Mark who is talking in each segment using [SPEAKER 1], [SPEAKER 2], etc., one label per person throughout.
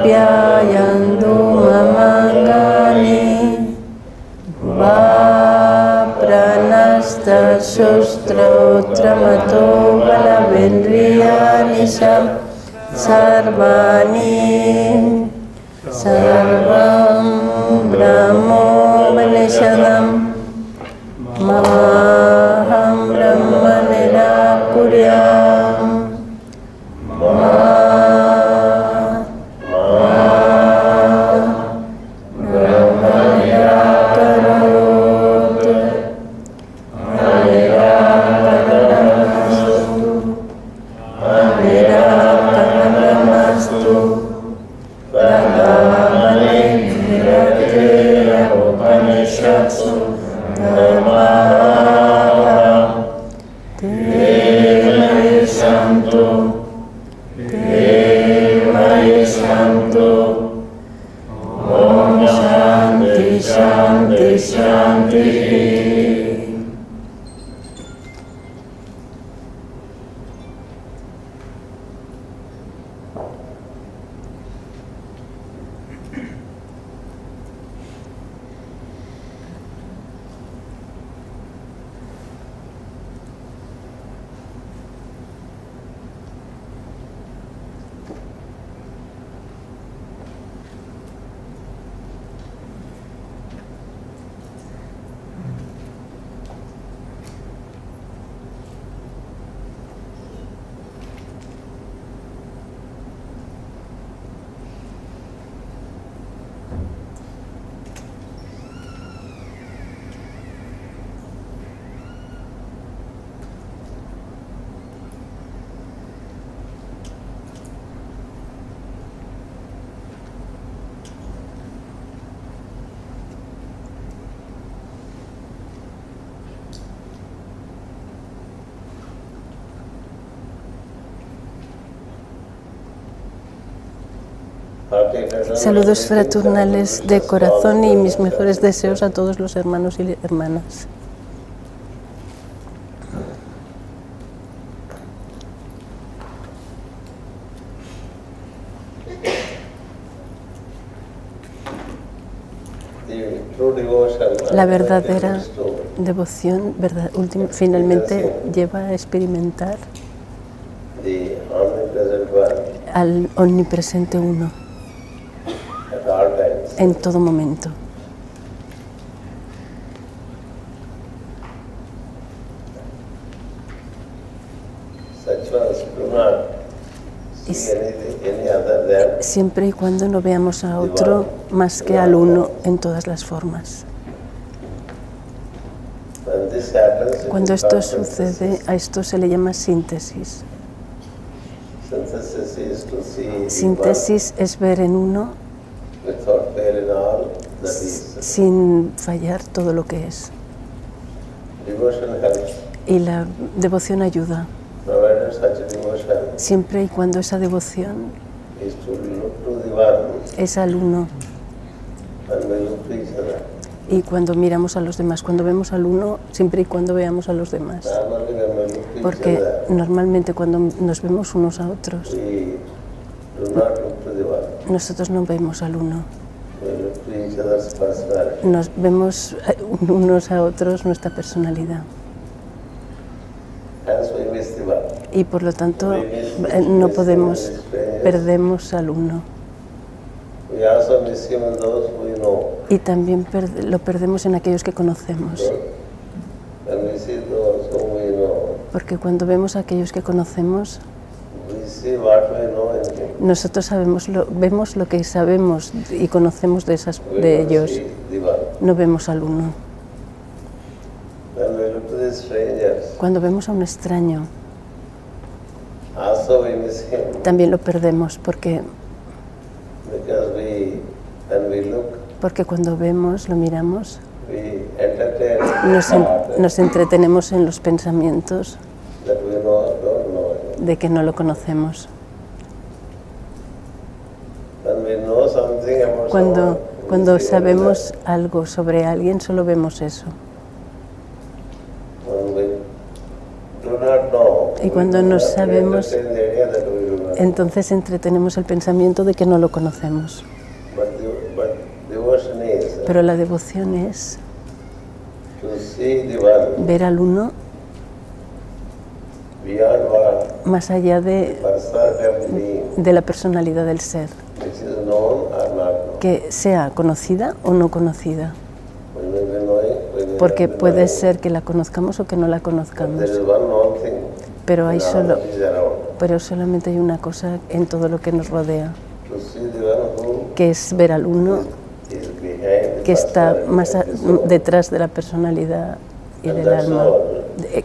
[SPEAKER 1] Sapyayandu mamangani va pranasta sustrautramato balavendriyanisam sarvani sarvam brahmo manishadam maham brahma nirakuryam Saludos fraternales de corazón y mis mejores deseos a todos los hermanos y hermanas. La verdadera devoción finalmente lleva a experimentar al omnipresente uno en todo momento. Siempre y cuando no veamos a otro más que al uno en todas las formas. Cuando esto sucede, a esto se le llama síntesis. Síntesis es ver en uno sin fallar todo lo que es. Y la devoción ayuda. Siempre y cuando esa devoción es al uno. Y cuando miramos a los demás, cuando vemos al uno, siempre y cuando veamos a los demás. Porque normalmente cuando nos vemos unos a otros, nosotros no vemos al uno. Nos vemos unos a otros nuestra personalidad. Y por lo tanto no podemos, perdemos al uno. Y también lo perdemos en aquellos que conocemos. Porque cuando vemos a aquellos que conocemos, nosotros vemos lo que sabemos y conocemos de ellos. No vemos al uno. Cuando vemos a un extraño, también lo perdemos porque cuando vemos, lo miramos, nos entretenemos en los pensamientos de que no lo conocemos. Cuando sabemos algo sobre alguien, solo vemos eso. Y cuando no sabemos, entonces entretenemos el pensamiento de que no lo conocemos. Pero la devoción es ver al uno más allá de la personalidad del ser, que sea conocida o no conocida, porque puede ser que la conozcamos o que no la conozcamos, pero solamente hay una cosa en todo lo que nos rodea, que es ver al uno que está más detrás de la personalidad y del alma,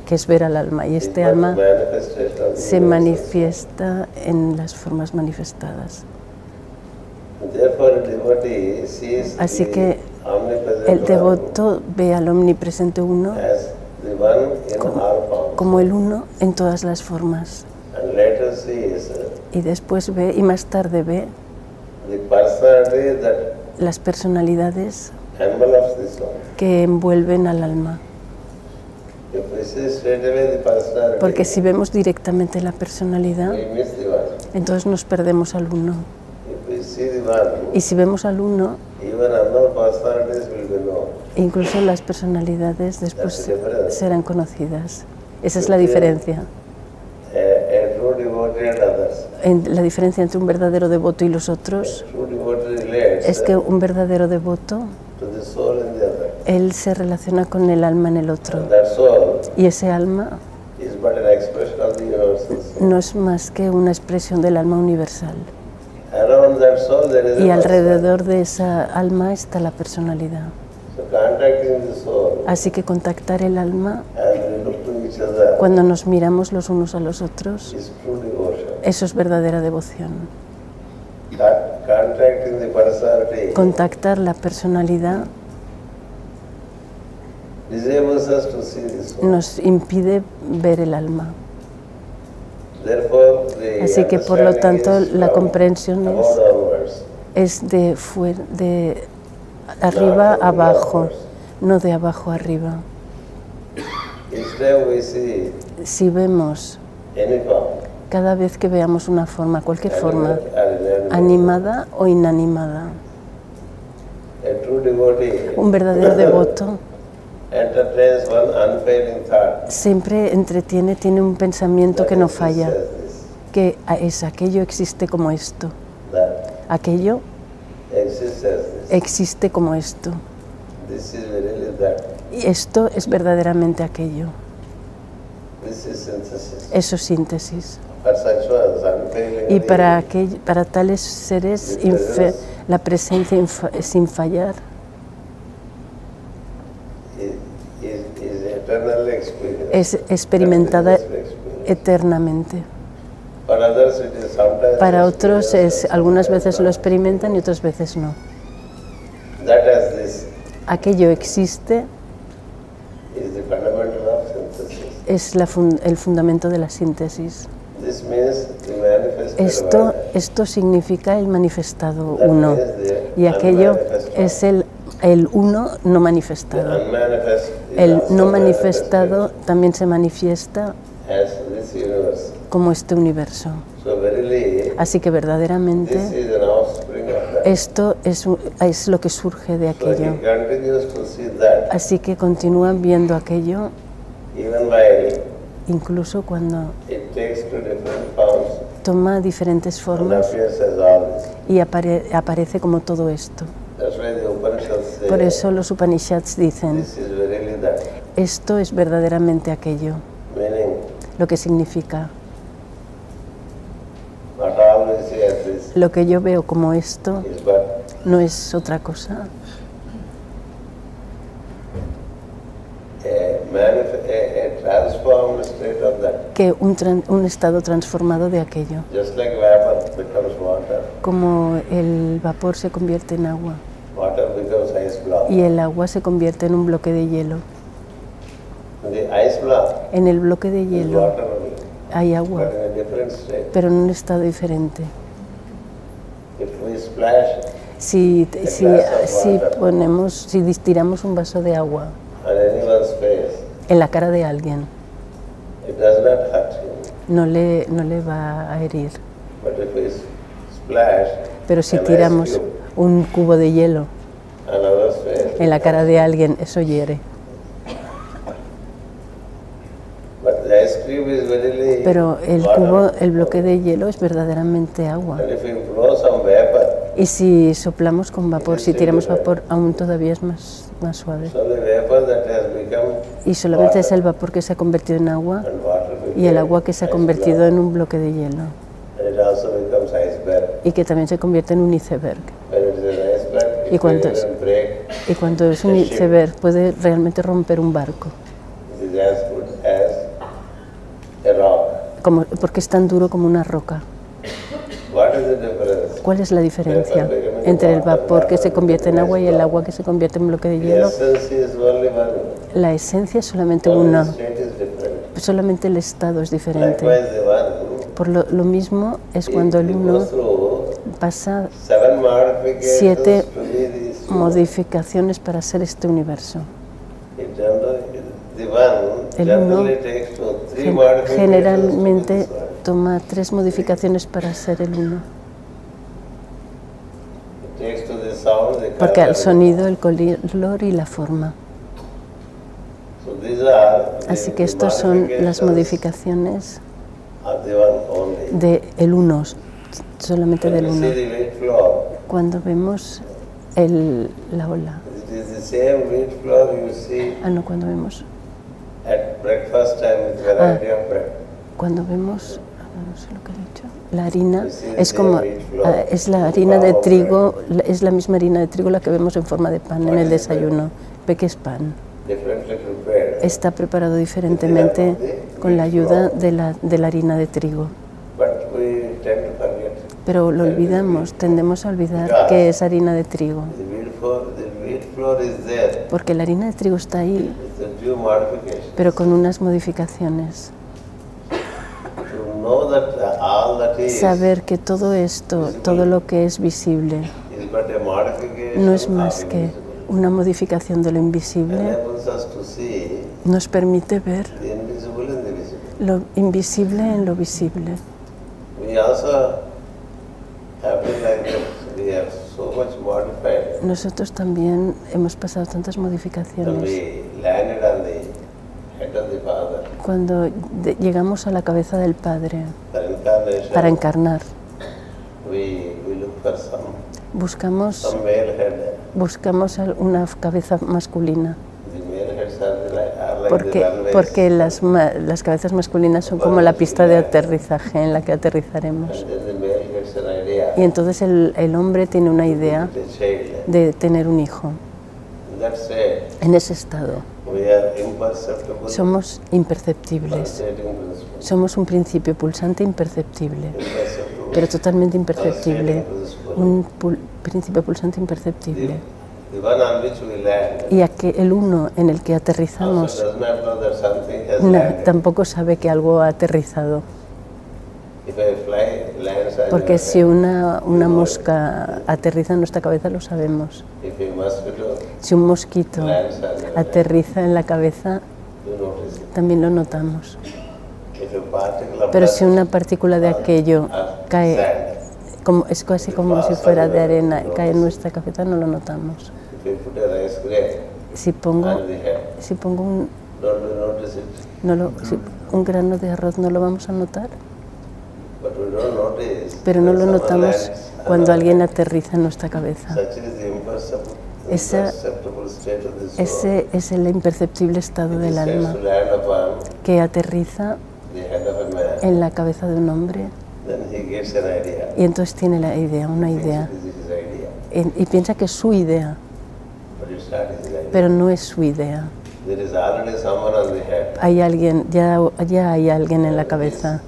[SPEAKER 1] que es ver al alma, y este alma se manifiesta en las formas manifestadas. Así que el devoto ve al omnipresente uno como el uno en todas las formas, y después ve, y más tarde ve las personalidades que envuelven al alma. Porque si vemos directamente la personalidad, entonces nos perdemos al uno. Y si vemos al uno, incluso las personalidades después serán conocidas. Esa es la diferencia. La diferencia entre un verdadero devoto y los otros es que un verdadero devoto, él se relaciona con el alma en el otro, y ese alma no es más que una expresión del alma universal, y alrededor de esa alma está la personalidad. Así que contactar el alma cuando nos miramos los unos a los otros, eso es verdadera devoción. Contactar la personalidad nos impide ver el alma. Así que por lo tanto la comprensión es de arriba a abajo, no de abajo a arriba. Si vemos, cada vez que veamos una forma, cualquier forma, animada o inanimada, un verdadero devoto siempre tiene un pensamiento que no falla, que es aquello existe como esto, aquello existe como esto, y esto es verdaderamente aquello. Eso es síntesis. Y para tales seres la presencia sin fallar es experimentada eternamente. Para otros algunas veces lo experimentan y otras veces no. Aquello existe, es el fundamento de la síntesis. Esto significa el manifestado uno, y aquello es el uno no manifestado. El no manifestado también se manifiesta como este universo. Así que verdaderamente esto es lo que surge de aquello. Así que continúan viendo aquello incluso cuando toma diferentes formas y aparece como todo esto. Por eso los Upanishads dicen, esto es verdaderamente aquello, lo que significa, lo que yo veo como esto no es otra cosa que un estado transformado de aquello. Como el vapor se convierte en agua y el agua se convierte en un bloque de hielo. En el bloque de hielo hay agua, pero en un estado diferente. Si tiramos un vaso de agua en la cara de alguien, no le va a herir. Pero si tiramos un cubo de hielo en la cara de alguien, eso hiere. Pero el bloque de hielo es verdaderamente agua. Y si soplamos con vapor, si tiramos vapor, aún todavía es más suave. Y solamente es el vapor que se ha convertido en agua y el agua que se ha convertido en un bloque de hielo. Y que también se convierte en un iceberg. Y cuando es un iceberg puede realmente romper un barco. Porque es tan duro como una roca. ¿Cuál es la diferencia entre el vapor que se convierte en agua y el agua que se convierte en bloque de hielo? La esencia es solamente una, solamente el estado es diferente. Por lo mismo es cuando el uno pasa 7 modificaciones para ser este universo. El uno generalmente toma 3 modificaciones para ser el uno. Porque al sonido, el color y la forma. Así que estas son las modificaciones del uno, solamente del uno. Cuando vemos la ola. Cuando vemos. Cuando vemos, no sé lo que he dicho, la harina es la harina de trigo, es la misma harina de trigo la que vemos en forma de pan en el desayuno. Ve que es pan. Está preparado diferentemente con la ayuda de la harina de trigo. Pero lo olvidamos, tendemos a olvidar que es harina de trigo. Porque la harina de trigo está ahí, pero con unas modificaciones. Saber que todo esto, todo lo que es visible, no es más que una modificación de lo invisible, nos permite ver lo invisible en lo visible. Nosotros también hemos pasado tantas modificaciones. Cuando llegamos a la cabeza del Padre para encarnar, buscamos una cabeza masculina. Porque las cabezas masculinas son como la pista de aterrizaje en la que aterrizaremos. Y entonces el hombre tiene una idea de tener un hijo. En ese estado somos imperceptibles. Somos un principio pulsante imperceptible, pero totalmente imperceptible. Un principio pulsante imperceptible. Y el uno en el que aterrizamos tampoco sabe que algo ha aterrizado. Porque si una mosca aterriza en nuestra cabeza lo sabemos. Si un mosquito aterriza en la cabeza también lo notamos. Pero si una partícula de aquello cae, es casi como si fuera de arena, cae en nuestra cabeza, no lo notamos. Si pongo un grano de arroz, ¿no lo vamos a notar? Pero no lo notamos cuando alguien aterriza en nuestra cabeza. Ese es el imperceptible estado del alma que aterriza en la cabeza de un hombre y entonces tiene una idea y piensa que es su idea, pero no es su idea. Hay alguien, ya hay alguien en la cabeza.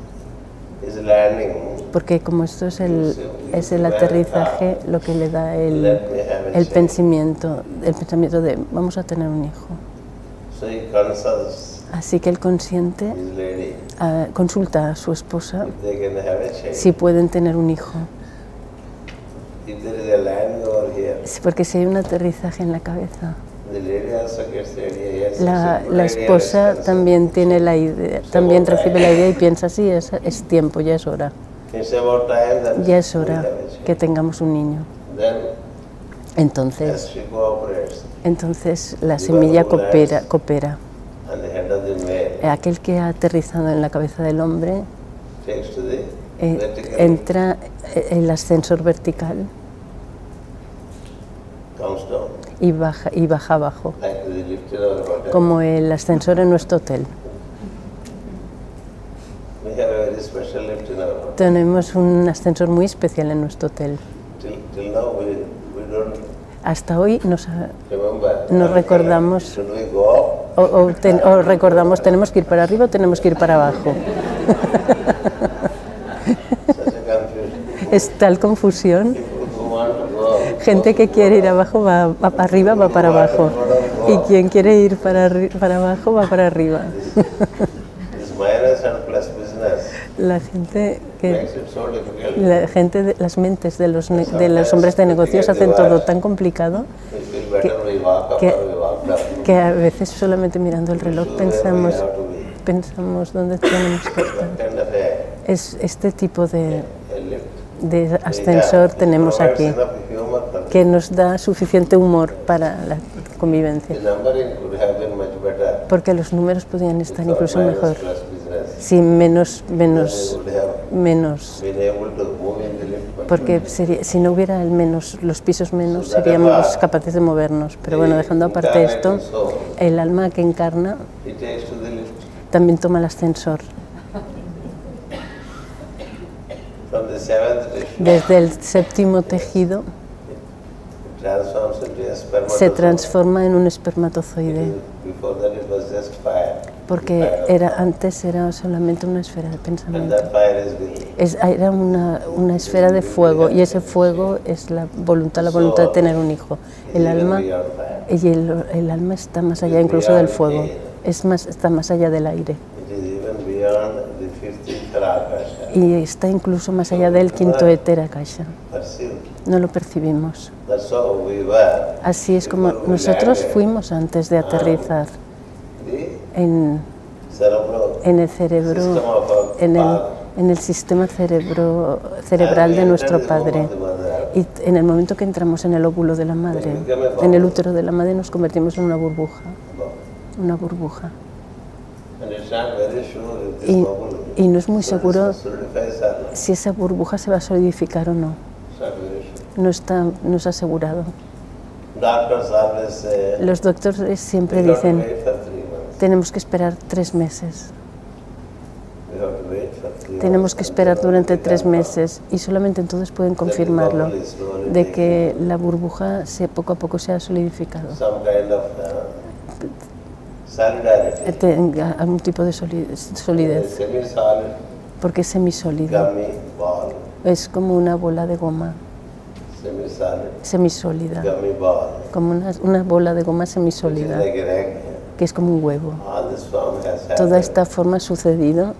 [SPEAKER 1] Porque como esto es el aterrizaje, lo que le da el pensamiento de vamos a tener un hijo. Así que el consciente consulta a su esposa si pueden tener un hijo. Porque si hay un aterrizaje en la cabeza, la esposa también tiene la idea, también recibe la idea y piensa, sí, es tiempo, ya es hora. Ya es hora que tengamos un niño. Entonces la semilla coopera. Aquel que ha aterrizado en la cabeza del hombre entra el ascensor vertical y baja abajo, como el ascensor en nuestro hotel. Tenemos un ascensor muy especial en nuestro hotel. Hasta hoy no recordamos o recordamos tenemos que ir para arriba o tenemos que ir para abajo. Es tal confusión. Gente que quiere ir abajo va para arriba, va para abajo. Y quien quiere ir para abajo va para arriba. Las mentes de los hombres de negocios hacen todo tan complicado que a veces solamente mirando el reloj pensamos dónde tenemos que estar. Este tipo de ascensor tenemos aquí, que nos da suficiente humor para la convivencia, porque los números podrían estar incluso mejor. Sí, menos, porque si no hubiera los pisos menos, seríamos capaces de movernos. Pero bueno, dejando aparte esto, el alma que encarna también toma el ascensor. Desde el séptimo tejido se transforma en un espermatozoide, porque antes era solamente una esfera de pensamiento. Era una esfera de fuego, y ese fuego es la voluntad de tener un hijo. El alma está más allá incluso del fuego, está más allá del aire. Y está incluso más allá del quinto éter akasha. No lo percibimos. Así es como nosotros fuimos antes de aterrizar en el cerebro, en el sistema cerebral de nuestro padre. Y en el momento que entramos en el óvulo de la madre, en el útero de la madre, nos convertimos en una burbuja. Una burbuja. Y no es muy seguro si esa burbuja se va a solidificar o no. No es asegurado. Los doctores siempre dicen, tenemos que esperar 3 meses. Tenemos que esperar durante 3 meses, y solamente entonces pueden confirmarlo, de que la burbuja poco a poco se ha solidificado. Tenga algún tipo de solidez, porque es semisólida. Es como una bola de goma semisólida, como una bola de goma semisólida, que es como un huevo. Toda esta forma ha sucedido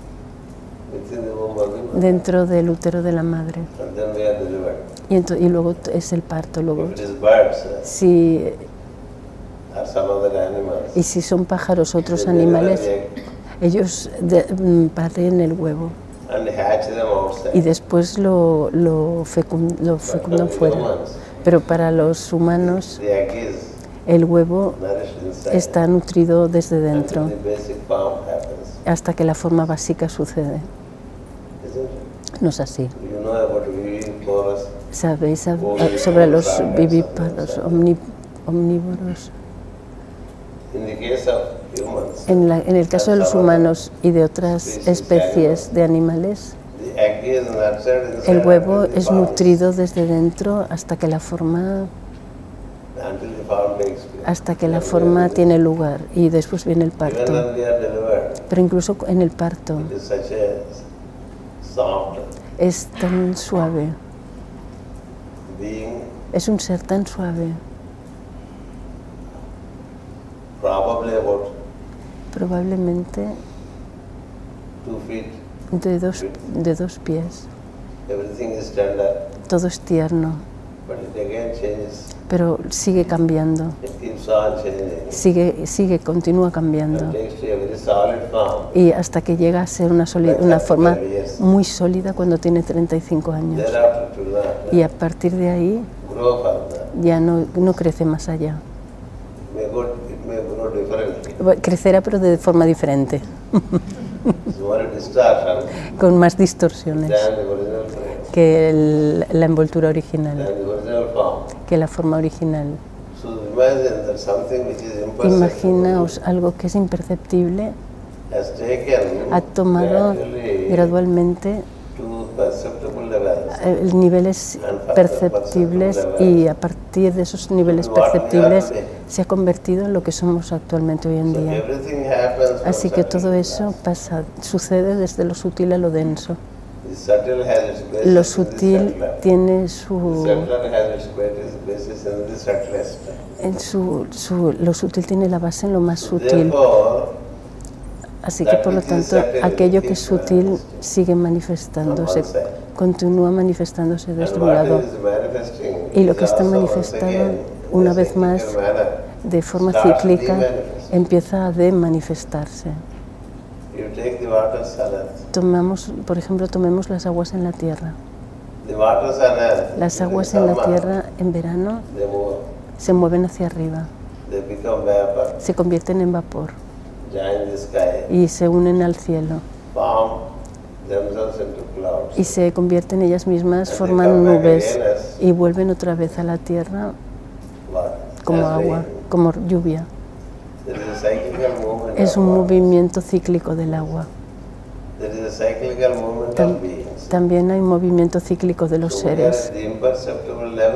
[SPEAKER 1] dentro del útero de la madre, y luego es el parto. Y si son pájaros, otros animales, ellos paren el huevo y después lo fecundan fuera. Pero para los humanos, el huevo está nutrido desde dentro hasta que la forma básica sucede. No es así. ¿Sabéis sobre los vivíparos omnívoros? En el caso de los humanos y de otras especies de animales, el huevo es nutrido desde dentro hasta que la forma tiene lugar, y después viene el parto. Pero incluso en el parto es tan suave, es un ser tan suave. Probablemente de 2 pies. Todo es tierno. pero sigue cambiando, continúa cambiando, y hasta que llega a ser una forma muy sólida cuando tiene 35 años. Y a partir de ahí ya no crece más allá. Crecerá, pero de forma diferente, con más distorsiones que la envoltura original, que la forma original. Imaginaos algo que es imperceptible, ha tomado gradualmente niveles perceptibles, y a partir de esos niveles perceptibles se ha convertido en lo que somos actualmente hoy en día. Así que todo eso sucede desde lo sutil a lo denso. Lo sutil tiene lo sutil tiene la base en lo más sutil. Así que, por lo tanto, aquello que es sutil sigue manifestándose, continúa manifestándose desde un lado. Y lo que está manifestado, una vez más, de forma cíclica, empieza a manifestarse. Por ejemplo, tomemos las aguas en la tierra. Las aguas en la tierra en verano se mueven hacia arriba, se convierten en vapor y se unen al cielo y se convierten ellas mismas, forman nubes y vuelven otra vez a la tierra como agua, como lluvia. Es un movimiento cíclico del agua. También hay movimiento cíclico de los seres.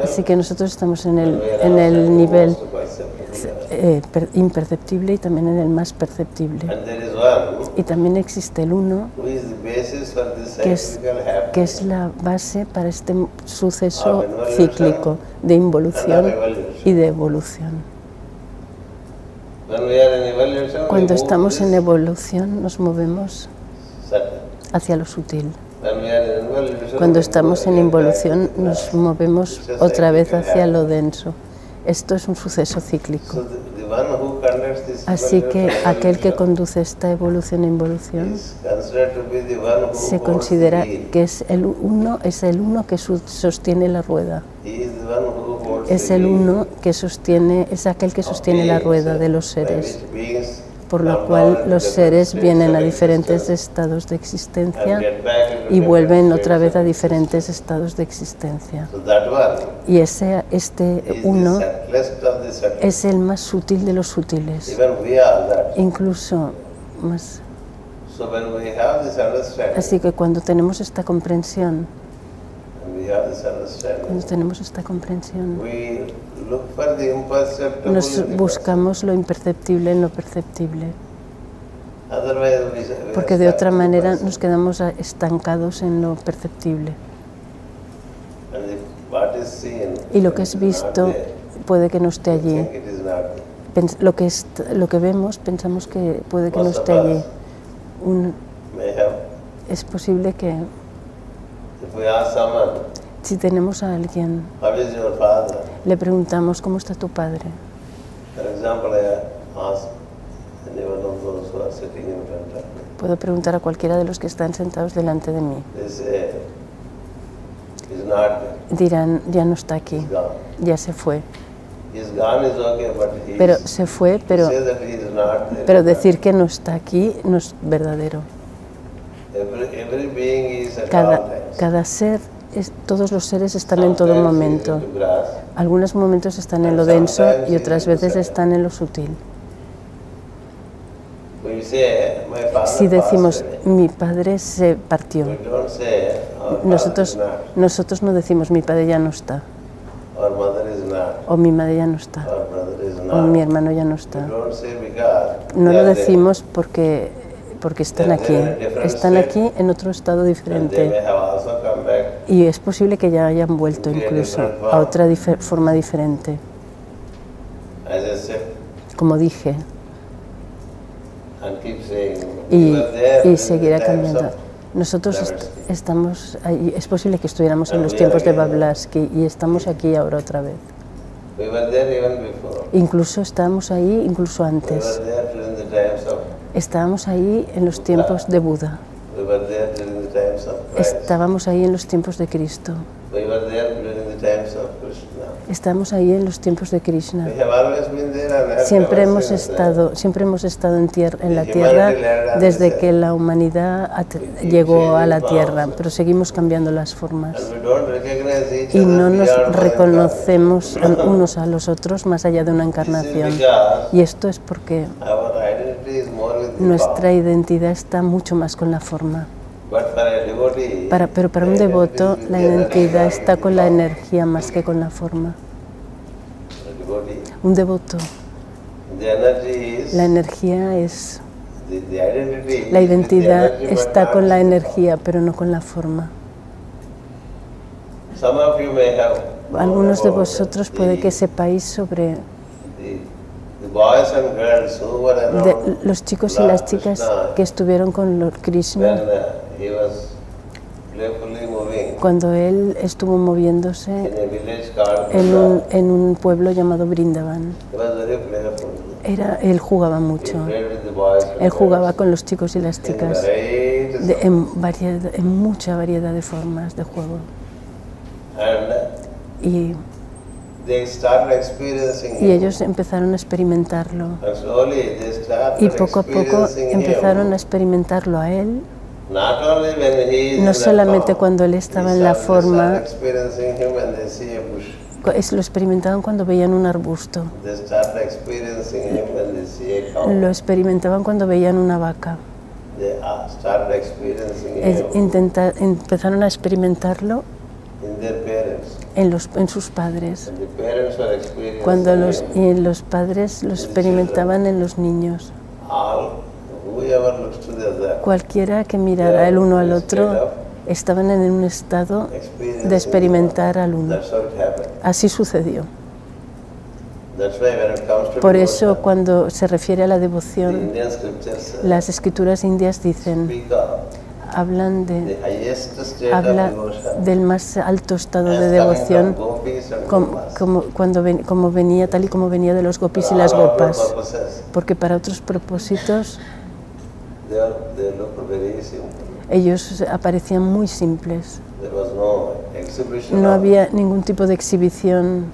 [SPEAKER 1] Así que nosotros estamos en el nivel imperceptible y también en el más perceptible. Y también existe el uno, que es la base para este suceso cíclico de involución y de evolución. Cuando estamos en evolución nos movemos hacia lo sutil. Cuando estamos en involución nos movemos otra vez hacia lo denso. Esto es un suceso cíclico. Así que aquel que conduce esta evolución e involución se considera que es el uno que sostiene la rueda. Es el uno que es aquel que sostiene la rueda de los seres, por lo cual los seres vienen a diferentes estados de existencia y vuelven otra vez a diferentes estados de existencia. Y este uno es el más sutil de los sutiles, incluso más. Así que cuando tenemos esta comprensión, nos buscamos lo imperceptible en lo perceptible, porque de otra manera nos quedamos estancados en lo perceptible. Y lo que es visto puede que no esté allí. Lo que vemos pensamos que puede que no esté allí. Es posible que si tenemos a alguien, le preguntamos ¿cómo está tu padre? Puedo preguntar a cualquiera de los que están sentados delante de mí. Dirán, ya no está aquí, ya se fue. Pero se fue, pero decir que no está aquí no es verdadero. Cada ser, todos los seres están en todo momento. Algunos momentos están en lo denso y otras veces están en lo sutil. Si decimos, mi padre se partió, nosotros no decimos, mi padre ya no está, o mi madre ya no está, o mi hermano ya no está. No lo decimos porque están aquí en otro estado diferente, y es posible que ya hayan vuelto incluso a otra forma diferente, como dije, y seguirá cambiando. Nosotros estamos ahí, es posible que estuviéramos en los tiempos de Blavatsky y estamos aquí ahora otra vez. Incluso estábamos ahí, incluso antes. Estábamos ahí en los tiempos de Buda. Estábamos ahí en los tiempos de Cristo. Estamos ahí en los tiempos de Krishna. Siempre hemos estado en la tierra desde que la humanidad llegó a la tierra, pero seguimos cambiando las formas. Y no nos reconocemos unos a los otros más allá de una encarnación. Y esto es porque nuestra identidad está mucho más con la forma. Pero para un devoto la identidad está con la energía más que con la forma. Un devoto, la energía es... La identidad está con la energía, pero no con la forma. Algunos de vosotros puede que sepáis sobre los chicos y las chicas que estuvieron con Lord Krishna cuando él estuvo moviéndose en un pueblo llamado Vrindavan. Él jugaba mucho. Él jugaba con los chicos y las chicas en mucha variedad de formas de juego. Y ellos empezaron a experimentarlo. Y poco a poco empezaron a experimentarlo a él. No solamente cuando él estaba en la forma, lo experimentaban cuando veían un arbusto. Lo experimentaban cuando veían una vaca. Empezaron a experimentarlo en sus padres. Cuando los padres lo experimentaban en los niños. Cualquiera que mirara el uno al otro estaban en un estado de experimentar al uno. Así sucedió. Por eso cuando se refiere a la devoción, las escrituras indias hablan del más alto estado de devoción como venía, tal y como venía de los gopis y las gopas, porque para otros propósitos ellos aparecían muy simples. No había ningún tipo de exhibición.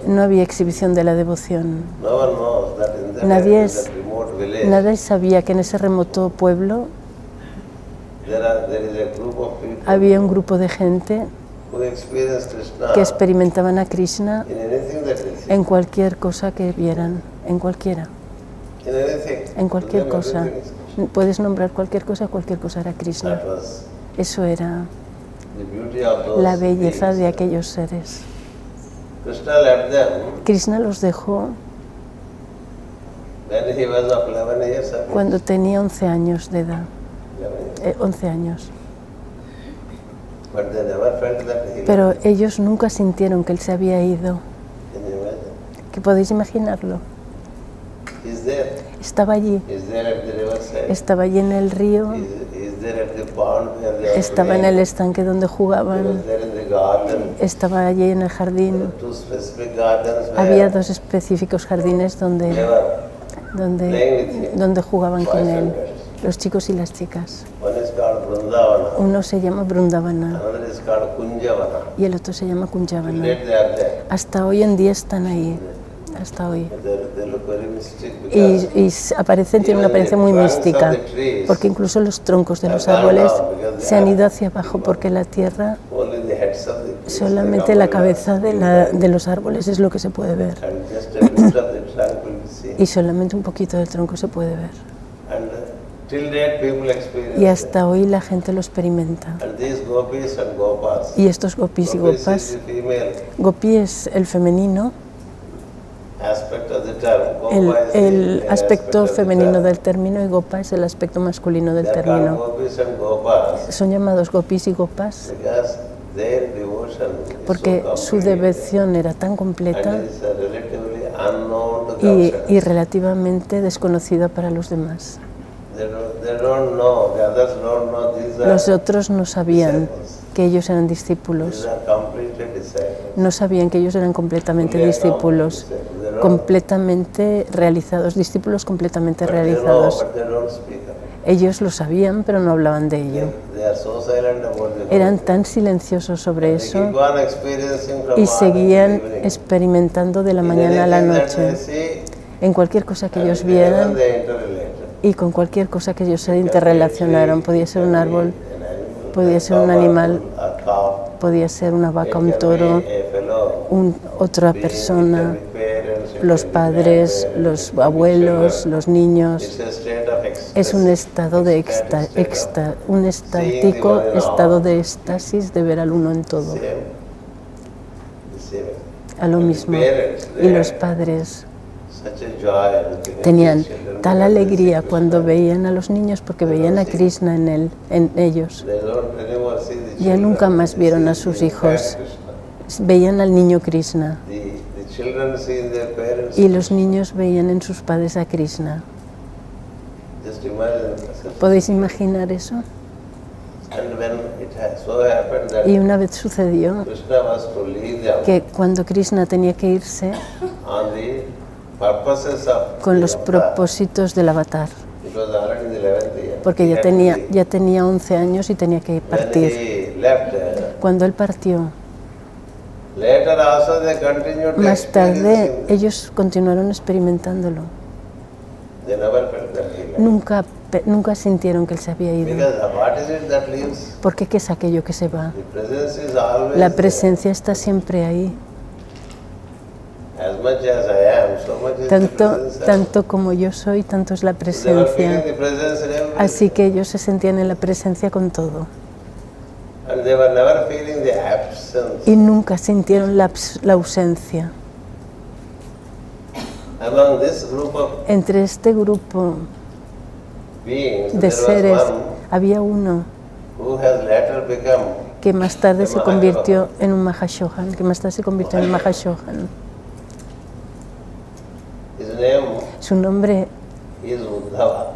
[SPEAKER 1] No había exhibición de la devoción. Nadie sabía que en ese remoto pueblo había un grupo de gente que experimentaban a Krishna en cualquier cosa que vieran, en cualquier cosa. Puedes nombrar cualquier cosa era Krishna. Eso era la belleza de aquellos seres. Krishna los dejó cuando tenía 11 años de edad. 11 años. Pero ellos nunca sintieron que él se había ido. ¿Que podéis imaginarlo? Estaba allí. Estaba allí en el río. Estaba en el estanque donde jugaban. Estaba allí en el jardín. Había dos específicos jardines donde jugaban con él, los chicos y las chicas. Uno se llama Vrindavana y el otro se llama Kunjavana. Hasta hoy en día están ahí. Hasta hoy. Y tienen una apariencia muy mística, porque incluso los troncos de los árboles se han ido hacia abajo, porque la tierra, solamente la cabeza de los árboles es lo que se puede ver. Y solamente un poquito del tronco se puede ver. Y hasta hoy la gente lo experimenta. Y estos gopis y gopas, gopi es el femenino, el aspecto femenino del término, y gopa es el aspecto masculino del término. Son llamados gopis y gopas porque su devoción era tan completa y relativamente desconocida para los demás. Los otros no sabían que ellos eran discípulos. No sabían que ellos eran completamente discípulos, completamente realizados, discípulos completamente realizados. Ellos lo sabían, pero no hablaban de ello. Eran tan silenciosos sobre eso y seguían experimentando de la mañana a la noche. En cualquier cosa que ellos vieran y con cualquier cosa que ellos se interrelacionaran, podía ser un árbol, podía ser un animal, podía ser una vaca, un toro, otra persona, los padres, los abuelos, los niños. Es un estado de un estático estado de éxtasis de ver al uno en todo. A lo mismo. Y los padres tenían tal alegría cuando veían a los niños porque veían a Krishna en ellos. Ya nunca más vieron a sus hijos. Veían al niño Krishna. Y los niños veían en sus padres a Krishna. ¿Podéis imaginar eso? Y una vez sucedió que cuando Krishna tenía que irse con los propósitos del avatar, porque ya tenía 11 años y tenía que partir. Cuando él partió, más tarde ellos continuaron experimentándolo. Nunca sintieron que él se había ido. Porque ¿qué es aquello que se va? La presencia está siempre ahí. Tanto como yo soy, tanto es la presencia. Así que ellos se sentían en la presencia con todo. Y nunca sintieron la ausencia. Entre este grupo de seres había uno que más tarde se convirtió en un Mahashohan, Su nombre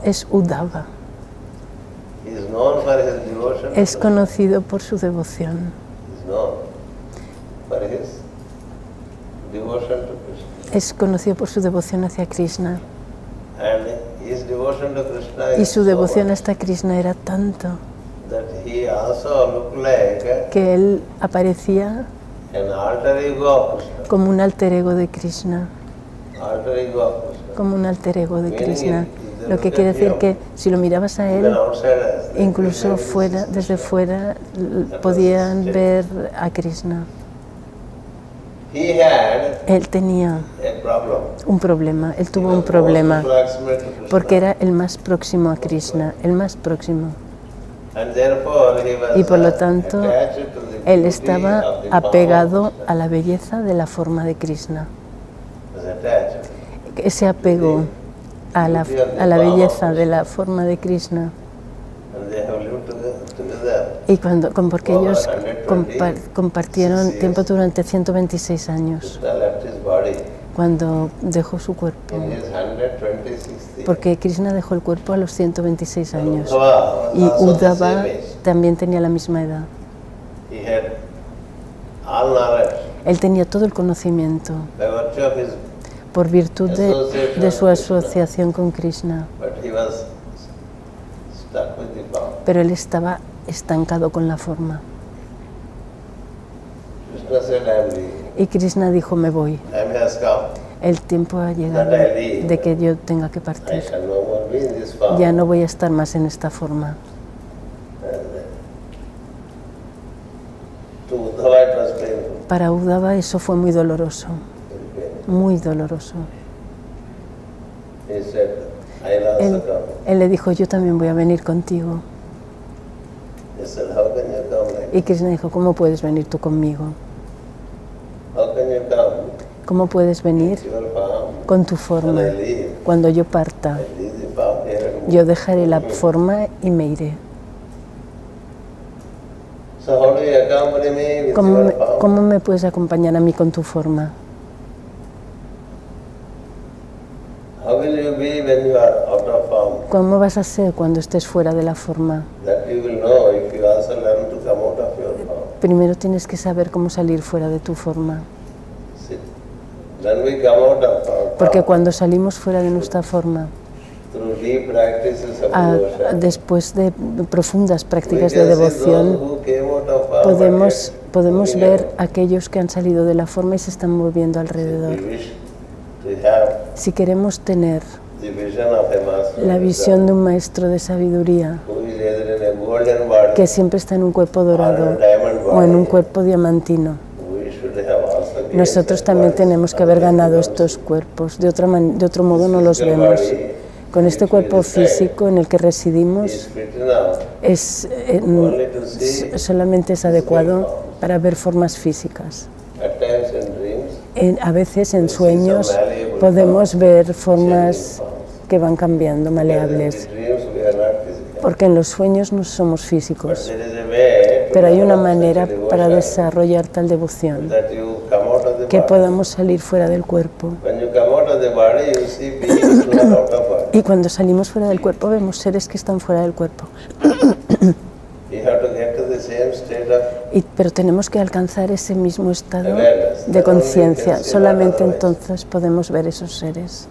[SPEAKER 1] es Uddhava. Es conocido por su devoción. Es conocido por su devoción hacia Krishna. Y su devoción hacia Krishna era tanto que él aparecía como un alter ego de Krishna. Como un alter ego de Krishna. Lo que quiere decir que si lo mirabas a él, incluso desde fuera, podían ver a Krishna. Él tenía un problema, él tuvo un problema, porque era el más próximo a Krishna, el más próximo. Y por lo tanto, él estaba apegado a la belleza de la forma de Krishna. Ese apego a la belleza de la forma de Krishna. Y porque ellos compartieron tiempo durante 126 años, cuando dejó su cuerpo. Porque Krishna dejó el cuerpo a los 126 años. Y Uddhava también tenía la misma edad. Él tenía todo el conocimiento por virtud de su asociación con Krishna. Pero él estaba estancado con la forma. Y Krishna dijo, me voy. El tiempo ha llegado de que yo tenga que partir. Ya no voy a estar más en esta forma. Para Uddhava eso fue muy doloroso. Muy doloroso. Él le dijo, yo también voy a venir contigo. Y Krishna dijo, ¿cómo puedes venir tú conmigo? ¿Cómo puedes venir con tu forma? Cuando yo parta, yo dejaré la forma y me iré. ¿Cómo me puedes acompañar a mí con tu forma? ¿Cómo vas a ser cuando estés fuera de la forma? Primero tienes que saber cómo salir fuera de tu forma. Porque cuando salimos fuera de nuestra forma, después de profundas prácticas de devoción, podemos ver a aquellos que han salido de la forma y se están moviendo alrededor. Si queremos tener la visión de un maestro de sabiduría que siempre está en un cuerpo dorado o en un cuerpo diamantino, nosotros también tenemos que haber ganado estos cuerpos. De otro modo no los vemos. Con este cuerpo físico en el que residimos solamente es adecuado para ver formas físicas. A veces en sueños podemos ver formas que van cambiando, maleables, porque en los sueños no somos físicos, pero hay una manera para desarrollar tal devoción, que podamos salir fuera del cuerpo. Y cuando salimos fuera del cuerpo vemos seres que están fuera del cuerpo. Pero tenemos que alcanzar ese mismo estado de conciencia. Solamente entonces podemos ver esos seres.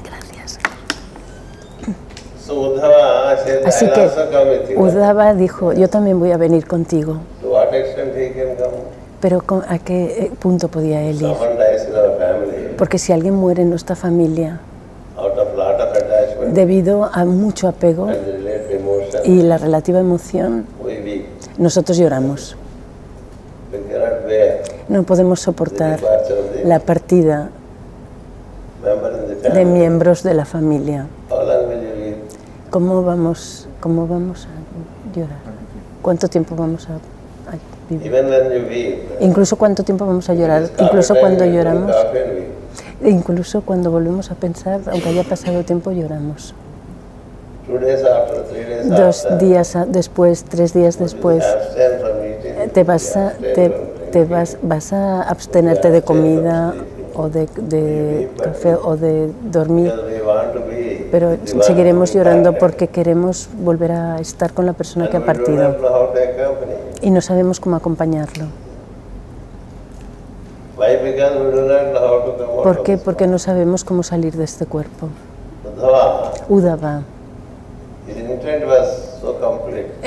[SPEAKER 1] Gracias. Así que Uddhava dijo, yo también voy a venir contigo. Pero ¿a qué punto podía él ir? Porque si alguien muere en nuestra familia, debido a mucho apego y la relativa emoción, nosotros lloramos. No podemos soportar la partida de miembros de la familia. ¿Cómo vamos a llorar? ¿Cuánto tiempo vamos a vivir? Incluso cuánto tiempo vamos a llorar, incluso cuando lloramos, incluso cuando volvemos a pensar, aunque haya pasado tiempo, lloramos. 2 días después, 3 días después, vas a abstenerte de comida o de café o de dormir, pero seguiremos llorando porque queremos volver a estar con la persona que ha partido y no sabemos cómo acompañarlo. ¿Por qué? Porque no sabemos cómo salir de este cuerpo. Uddhava,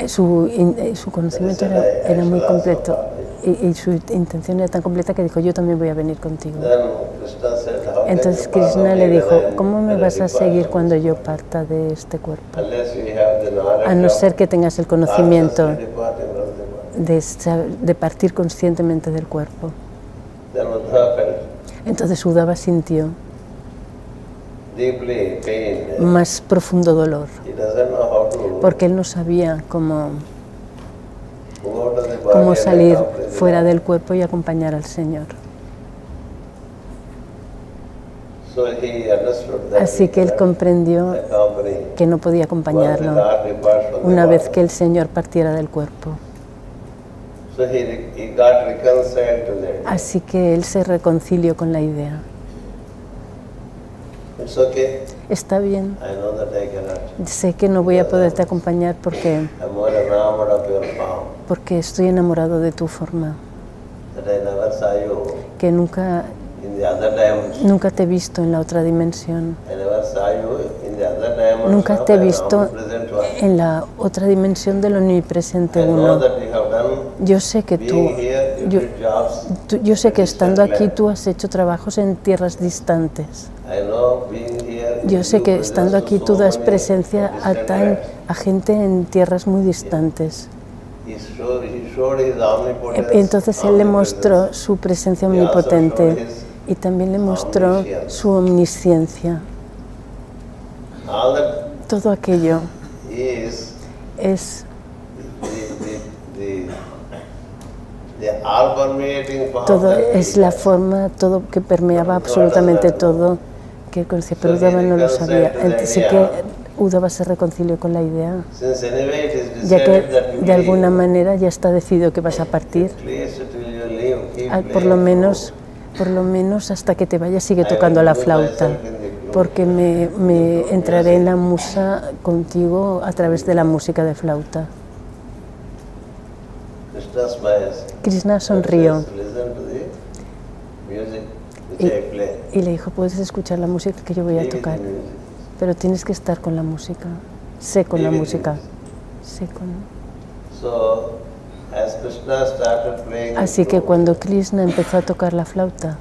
[SPEAKER 1] su conocimiento era muy completo y su intención era tan completa que dijo, yo también voy a venir contigo. Entonces Krishna le dijo, ¿cómo me vas a seguir cuando yo parta de este cuerpo? A no ser que tengas el conocimiento de partir conscientemente del cuerpo. Entonces Uddhava sintió más profundo dolor, porque él no sabía cómo salir fuera del cuerpo y acompañar al Señor. Así que él comprendió que no podía acompañarlo una vez que el Señor partiera del cuerpo. Así que él se reconcilió con la idea. Está bien. Sé que no voy a poderte acompañar porque estoy enamorado de tu forma, que nunca te he visto en la otra dimensión. Nunca te he visto en la otra dimensión del omnipresente uno. Yo sé que yo sé que estando aquí tú has hecho trabajos en tierras distantes. Yo sé que estando aquí tú das presencia a gente en tierras muy distantes. Entonces él le mostró su presencia omnipotente y también le mostró su omnisciencia. Todo aquello es todo, es la forma, todo que permeaba absolutamente todo, que conocía, pero Uddhava no lo sabía. Así que Uddhava se reconcilió con la idea, ya que de alguna manera ya está decidido que vas a partir. Por lo menos por lo menos hasta que te vayas sigue tocando la flauta, porque me entraré en la musa contigo a través de la música de flauta. Krishna sonrió y le dijo, puedes escuchar la música que yo voy a tocar, pero tienes que estar con la música, sé con la música, sé con... Así que cuando Krishna empezó a tocar la flauta,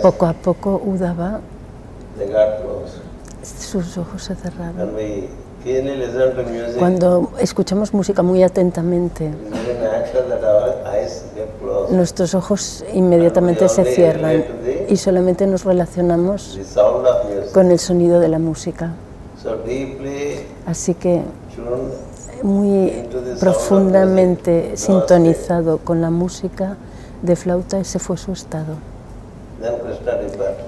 [SPEAKER 1] poco a poco Uddhava, sus ojos se cerraron. Cuando escuchamos música muy atentamente, nuestros ojos inmediatamente se cierran y solamente nos relacionamos con el sonido de la música. Así que muy profundamente sintonizado con la música de flauta, ese fue su estado.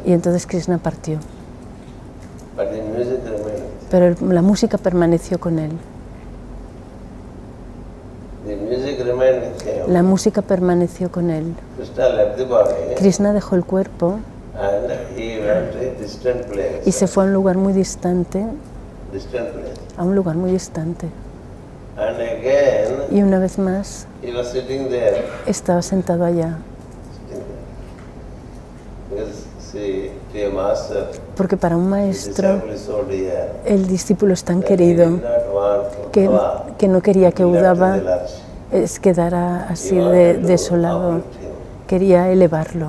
[SPEAKER 1] Y entonces Krishna partió. Pero la música permaneció con él. La música permaneció con él. Krishna dejó el cuerpo y se fue a un lugar muy distante, a un lugar muy distante. Y una vez más estaba sentado allá. Porque para un maestro el discípulo es tan querido que no quería que Uddhava quedara así desolado, quería elevarlo.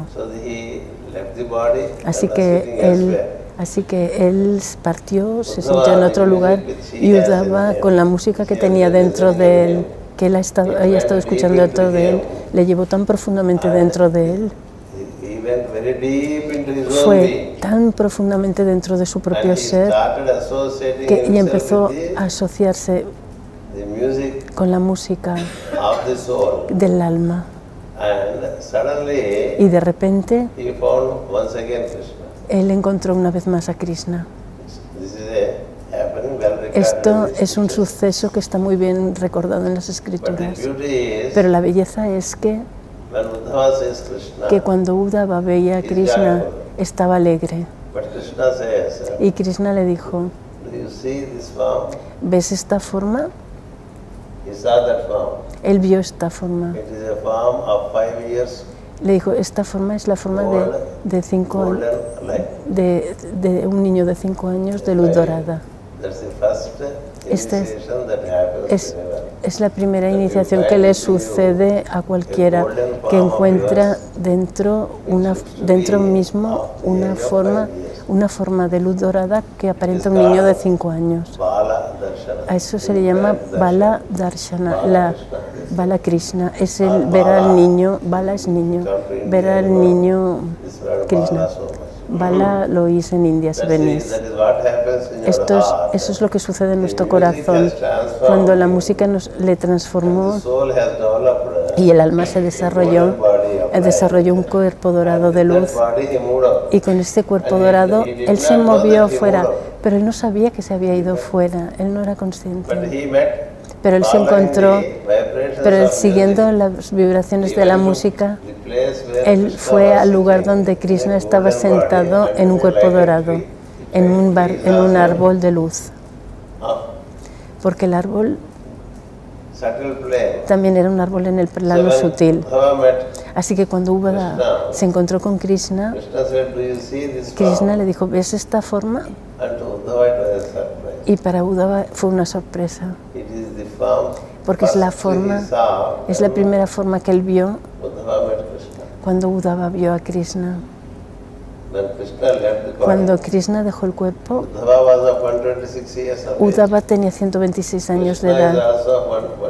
[SPEAKER 1] Así que él partió, se sentó en otro lugar y Uddhava, con la música que tenía dentro de él, que él había estado escuchando dentro de él, le llevó tan profundamente dentro de él. Fue tan profundamente dentro de su propio ser y empezó a asociarse con la música del alma. Y de repente él encontró una vez más a Krishna. Esto es un suceso que está muy bien recordado en las escrituras, pero la belleza es que cuando Uddhava veía a Krishna estaba alegre. Y Krishna le dijo, ¿ves esta forma? Él vio esta forma. Le dijo, esta forma es la forma de 5 años, de un niño de 5 años de luz dorada. Esta es la primera iniciación que le sucede a cualquiera que encuentra dentro mismo una forma de luz dorada que aparenta un niño de 5 años. A eso se le llama Bala Darshana, Bala Krishna. Es el ver al niño, Bala es niño, ver al niño Krishna. Bala lo oís en India si venís. Eso es lo que sucede en nuestro corazón. Cuando la música le transformó y el alma se desarrolló un cuerpo dorado de luz. Y con este cuerpo dorado, él se movió fuera, pero él no sabía que se había ido fuera, él no era consciente. Pero él se encontró, siguiendo las vibraciones de la música, él fue al lugar donde Krishna estaba sentado en un cuerpo dorado, en un árbol de luz. Porque el árbol también era un árbol en el plano sutil. Así que cuando Uddhava se encontró con Krishna, Krishna le dijo, ¿ves esta forma? Y para Uddhava fue una sorpresa, porque es la primera forma que él vio cuando Uddhava vio a Krishna. Cuando Krishna dejó el cuerpo, Uddhava tenía 126 años de edad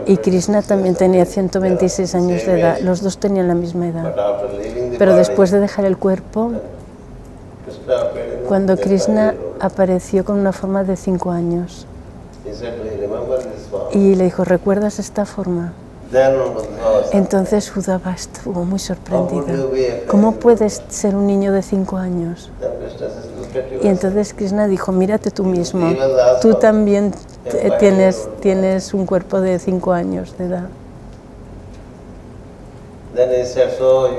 [SPEAKER 1] y Krishna también tenía 126 años de edad. Los dos tenían la misma edad. Pero después de dejar el cuerpo, cuando Krishna apareció con una forma de 5 años y le dijo, ¿recuerdas esta forma? Entonces Uddhava estuvo muy sorprendido. ¿Cómo puedes ser un niño de 5 años? Y entonces Krishna dijo, mírate tú mismo, tú también tienes un cuerpo de 5 años de edad.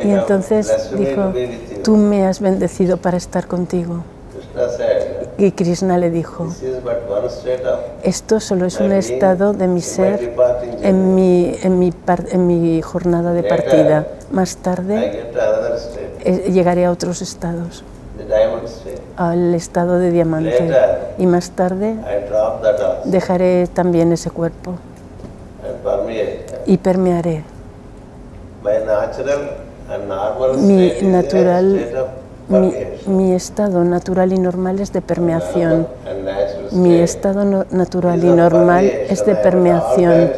[SPEAKER 1] Y entonces dijo, tú me has bendecido para estar contigo. Y Krishna le dijo, esto solo es un estado de mi ser en mi jornada de partida. Más tarde llegaré a otros estados, al estado de diamante. Y más tarde dejaré también ese cuerpo y permearé. Mi estado natural y normal es de permeación. Mi estado natural y normal es de permeación.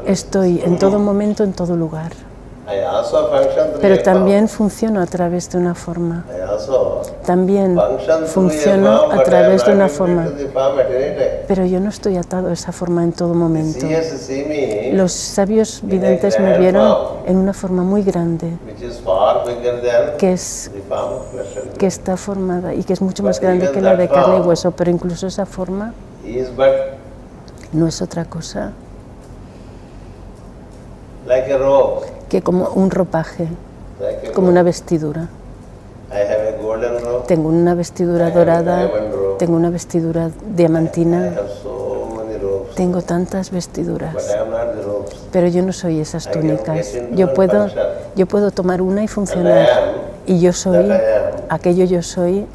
[SPEAKER 1] Estoy en todo momento, en todo lugar. Pero también funciono a través de una forma. También funciono a través de una forma. Pero yo no estoy atado a esa forma en todo momento. Los sabios videntes me vieron en una forma muy grande, que está formada y que es mucho más grande que la de carne y hueso, pero incluso esa forma no es otra cosa que como un ropaje, como una vestidura. Tengo una vestidura dorada, tengo una vestidura diamantina, tengo tantas vestiduras, pero yo no soy esas túnicas. Yo puedo tomar una y funcionar, y yo soy, aquello yo soy,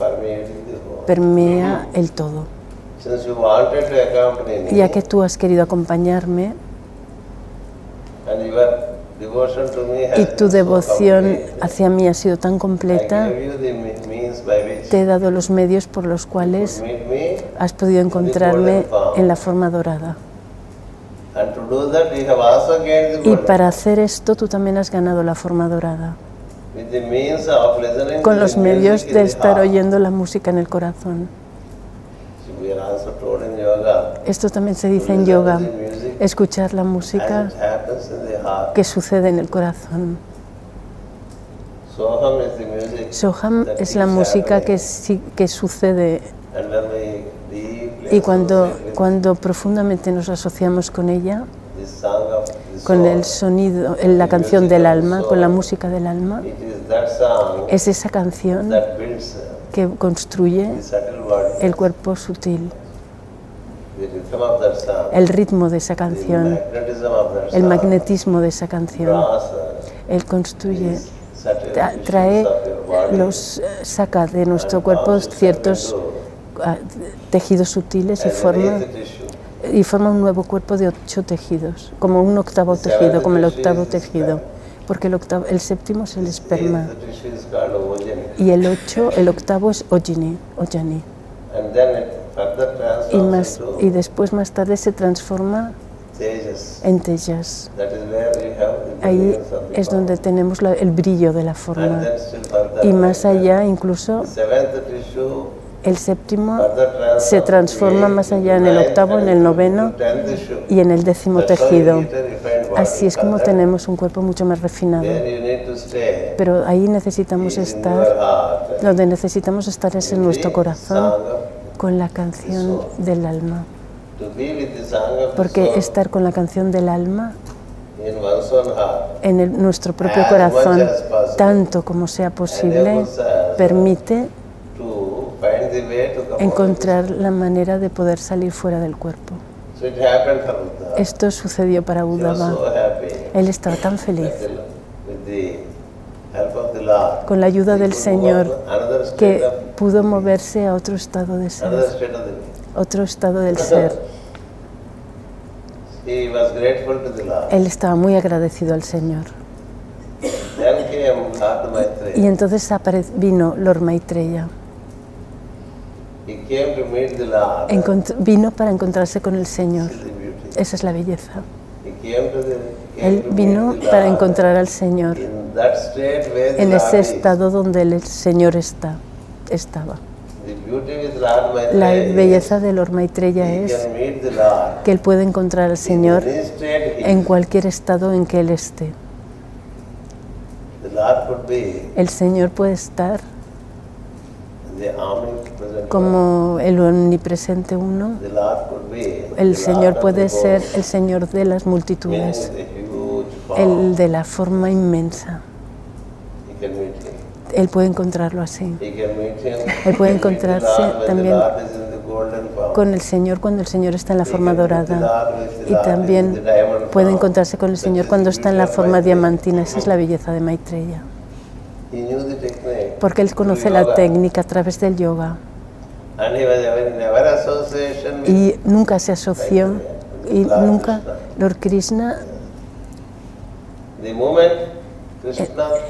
[SPEAKER 1] permea el todo. Ya que tú has querido acompañarme, y tu devoción hacia mí ha sido tan completa, te he dado los medios por los cuales has podido encontrarme en la forma dorada. Y para hacer esto tú también has ganado la forma dorada, con los medios de estar oyendo la música en el corazón. Esto también se dice en yoga, escuchar la música que sucede en el corazón. Soham es la música que sucede, y cuando profundamente nos asociamos con ella, con el sonido, la canción del alma, con la música del alma, es esa canción que construye el cuerpo sutil. El ritmo de esa canción, el magnetismo de esa canción, él construye, saca de nuestro cuerpo ciertos tejidos sutiles y forma un nuevo cuerpo de 8 tejidos, como un octavo tejido, como el octavo tejido, porque el séptimo es el esperma y el octavo es Ojani. Y después más tarde se transforma en Tejas. Ahí es donde tenemos el brillo de la forma. Y más allá, incluso el séptimo se transforma más allá en el octavo, en el noveno y en el 10º tejido. Así es como tenemos un cuerpo mucho más refinado. Pero ahí necesitamos estar, donde necesitamos estar es en nuestro corazón, con la canción del alma. Porque estar con la canción del alma en nuestro propio corazón, tanto como sea posible, permite encontrar la manera de poder salir fuera del cuerpo. Esto sucedió para Uddhava. Él estaba tan feliz con la ayuda del Señor que pudo moverse a otro estado de ser, otro estado del ser. Él estaba muy agradecido al Señor. Y entonces vino Lord Maitreya. Vino para encontrarse con el Señor. Esa es la belleza. Él vino para encontrar al Señor en ese estado donde el Señor estaba. La belleza de Lord Maitreya es que él puede encontrar al Señor en cualquier estado en que él esté. El Señor puede estar como el omnipresente uno. El Señor puede ser el Señor de las multitudes, el de la forma inmensa. él puede encontrarlo así. Él puede encontrarse también con el Señor cuando el Señor está en la forma dorada, y también puede encontrarse con el Señor cuando está en la forma diamantina. Esa es la belleza de Maitreya, porque él conoce la técnica a través del yoga y nunca se asoció, y nunca Lord Krishna,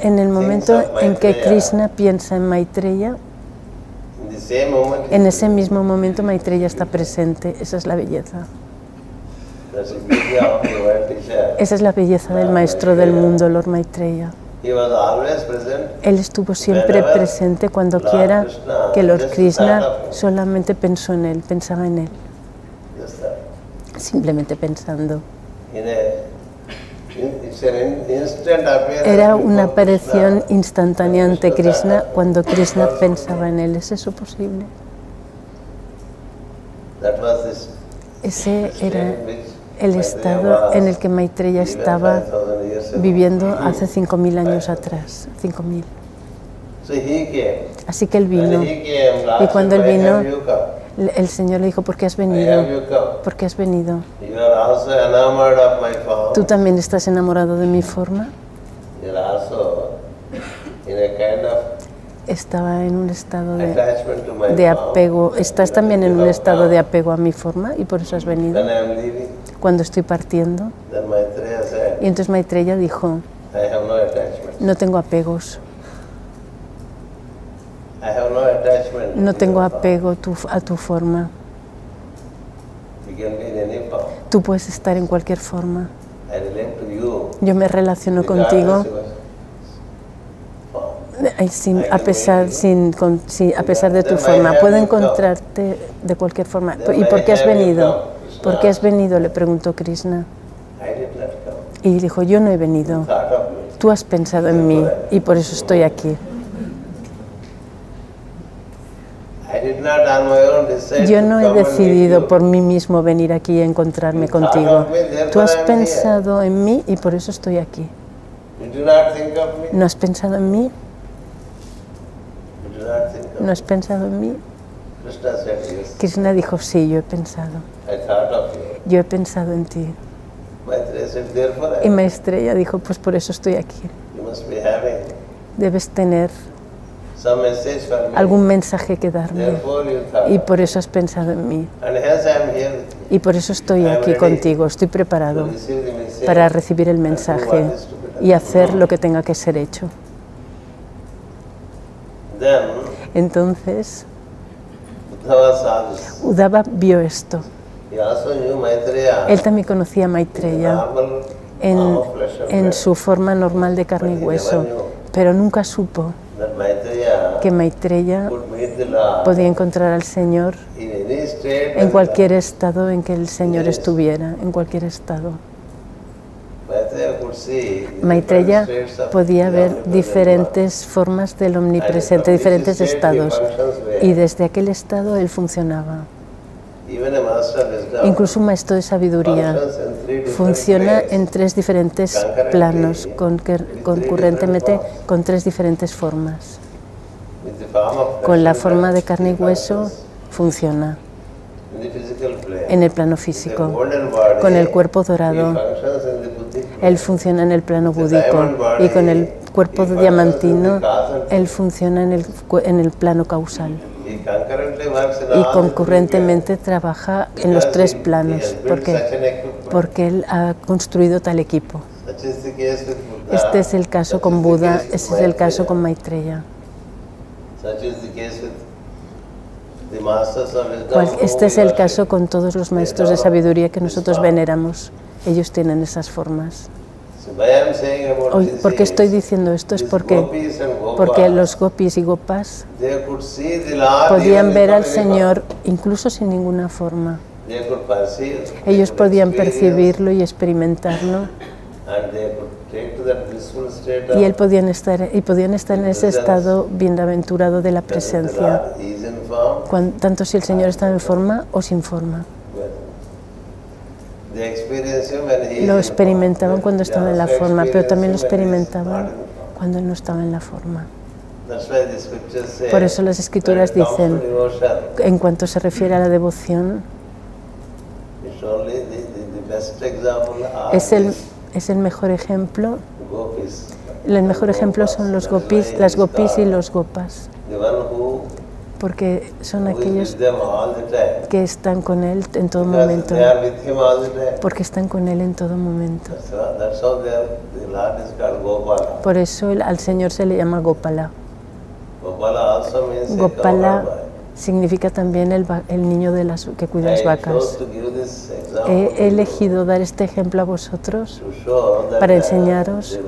[SPEAKER 1] en el momento en que Krishna piensa en Maitreya, en ese mismo momento Maitreya está presente. Esa es la belleza. Esa es la belleza del maestro del mundo, Lord Maitreya. Él estuvo siempre presente cuando quiera que Lord Krishna solamente pensó en él, pensaba en él, simplemente pensando. Era una aparición instantánea ante Krishna cuando Krishna pensaba en él. ¿Es eso posible? Ese era el estado en el que Maitreya estaba viviendo hace 5.000 años atrás. 5.000. Así que él vino, y cuando él vino, el Señor le dijo: ¿por qué has venido? ¿Por qué has venido? ¿Tú también estás enamorado de mi forma? Estaba en un estado de apego. ¿Estás también en un estado de apego a mi forma y por eso has venido? Cuando estoy partiendo. Y entonces Maitreya dijo: no tengo apegos. No tengo apego a tu forma. Tú puedes estar en cualquier forma. Yo me relaciono contigo a pesar de tu forma. Puedo encontrarte de cualquier forma. ¿Y por qué has venido? ¿Por qué has venido?, le preguntó Krishna. Y dijo: yo no he venido. Tú has pensado en mí y por eso estoy aquí. Yo no he decidido por mí mismo venir aquí a encontrarme contigo. Tú has pensado en mí y por eso estoy aquí. ¿No has pensado en mí? ¿No has pensado en mí? Krishna dijo: sí, yo he pensado. Yo he pensado en ti. Y Maitreya dijo: pues por eso estoy aquí. Debes tener algún mensaje que darme, y por eso has pensado en mí. Y por eso estoy aquí contigo. Estoy preparado para recibir el mensaje y hacer lo que tenga que ser hecho. Entonces, Uddhava vio esto. Él también conocía a Maitreya en su forma normal de carne y hueso, pero nunca supo que Maitreya podía encontrar al Señor en cualquier estado en que el Señor estuviera, en cualquier estado. Maitreya podía ver diferentes formas del omnipresente, diferentes estados, y desde aquel estado él funcionaba. Incluso un maestro de sabiduría funciona en 3 diferentes planos, concurrentemente con 3 diferentes formas. Con la forma de carne y hueso funciona en el plano físico. Con el cuerpo dorado él funciona en el plano búdico, y con el cuerpo diamantino él funciona en el plano causal. Y concurrentemente trabaja en los 3 planos, porque él ha construido tal equipo. Este es el caso con Buda, este es el caso con Maitreya. Este es el caso con todos los maestros de sabiduría que nosotros veneramos. Ellos tienen esas formas. ¿Por qué estoy diciendo esto? Es porque los gopis y gopas podían ver al Señor incluso sin ninguna forma. Ellos podían percibirlo y experimentarlo, y podían estar en ese estado bienaventurado de la presencia, tanto si el Señor estaba en forma o sin forma. Lo experimentaban cuando estaba en la forma, pero también lo experimentaban cuando él no estaba en la forma. Por eso las escrituras dicen, en cuanto se refiere a la devoción, es el mejor ejemplo. El mejor ejemplo son los gopis, las gopis y los gopas, porque son aquellos que están con él en todo momento, porque están con él en todo momento. Por eso al Señor se le llama Gopala. Gopala significa también el niño que cuida las vacas. He elegido dar este ejemplo a vosotros para enseñaros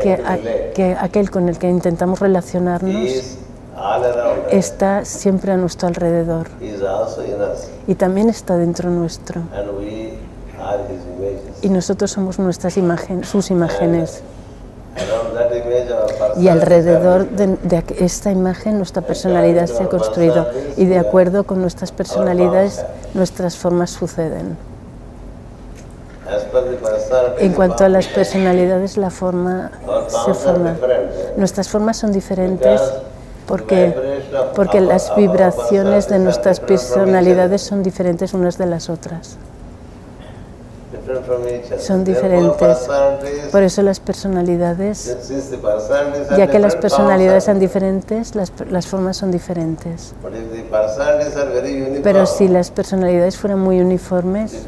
[SPEAKER 1] que aquel con el que intentamos relacionarnos está siempre a nuestro alrededor y también está dentro nuestro. Y nosotros somos sus imágenes. Y alrededor de esta imagen nuestra personalidad se ha construido, y de acuerdo con nuestras personalidades nuestras formas suceden. En cuanto a las personalidades, la forma se forma. Nuestras formas son diferentes porque las vibraciones de nuestras personalidades son diferentes unas de las otras. Son diferentes. Por eso las personalidades, ya que las personalidades son diferentes, las formas son diferentes. Pero si las personalidades fueran muy uniformes,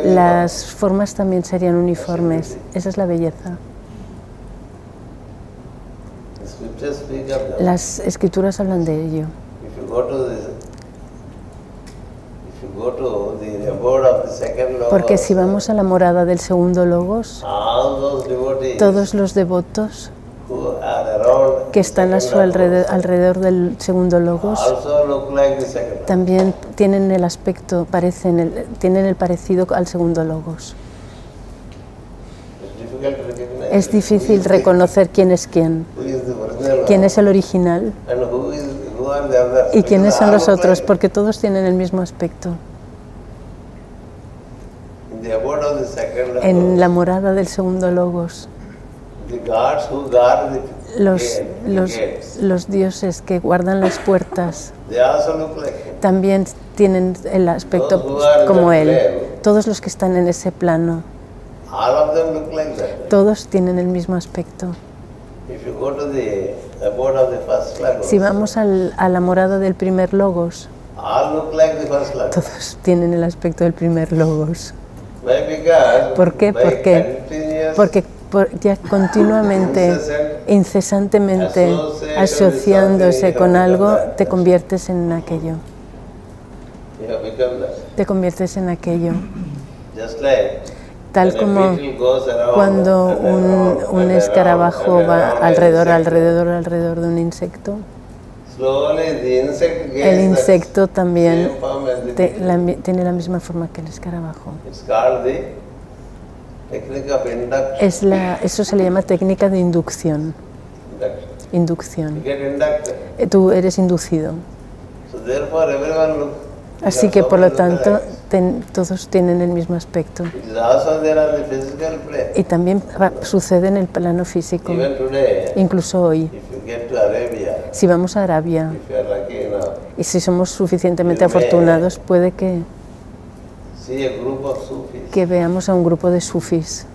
[SPEAKER 1] las formas también serían uniformes. Esa es la belleza. Las escrituras hablan de ello. Porque si vamos a la morada del segundo logos, todos los devotos que están a su alrededor del segundo logos también tienen el aspecto, tienen el parecido al segundo logos. Es difícil reconocer quién es quién es el original y quiénes son los otros, porque todos tienen el mismo aspecto. En la morada del segundo logos, los dioses que guardan las puertas también tienen el aspecto como él. Todos los que están en ese plano, todos tienen el mismo aspecto. Si vamos a la morada del primer logos, todos tienen el aspecto del primer logos. ¿Por qué? Porque ya continuamente, incesantemente, asociándose con algo, te conviertes en aquello. Te conviertes en aquello. Tal como cuando un escarabajo va alrededor de un insecto, el insecto también tiene la misma forma que el escarabajo. Eso se le llama técnica de inducción. Tú eres inducido. Así que, por lo tanto, todos tienen el mismo aspecto. Y también sucede en el plano físico. Incluso hoy, si vamos a Arabia, y si somos suficientemente afortunados, puede que veamos a un grupo de sufis.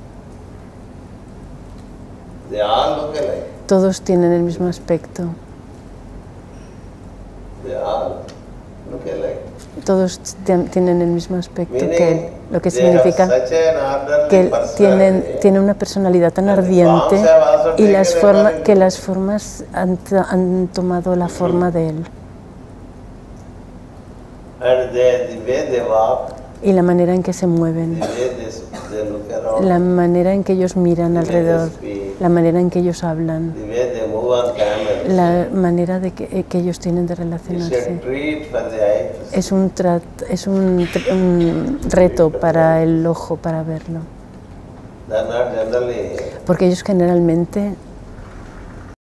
[SPEAKER 1] Todos tienen el mismo aspecto. Todos tienen el mismo aspecto que él, lo que significa que tiene una personalidad tan ardiente y las formas han tomado la forma de él. Y la manera en que se mueven, la manera en que ellos miran alrededor, la manera en que ellos hablan, la manera que ellos tienen de relacionarse. Es un reto para el ojo para verlo. Porque ellos generalmente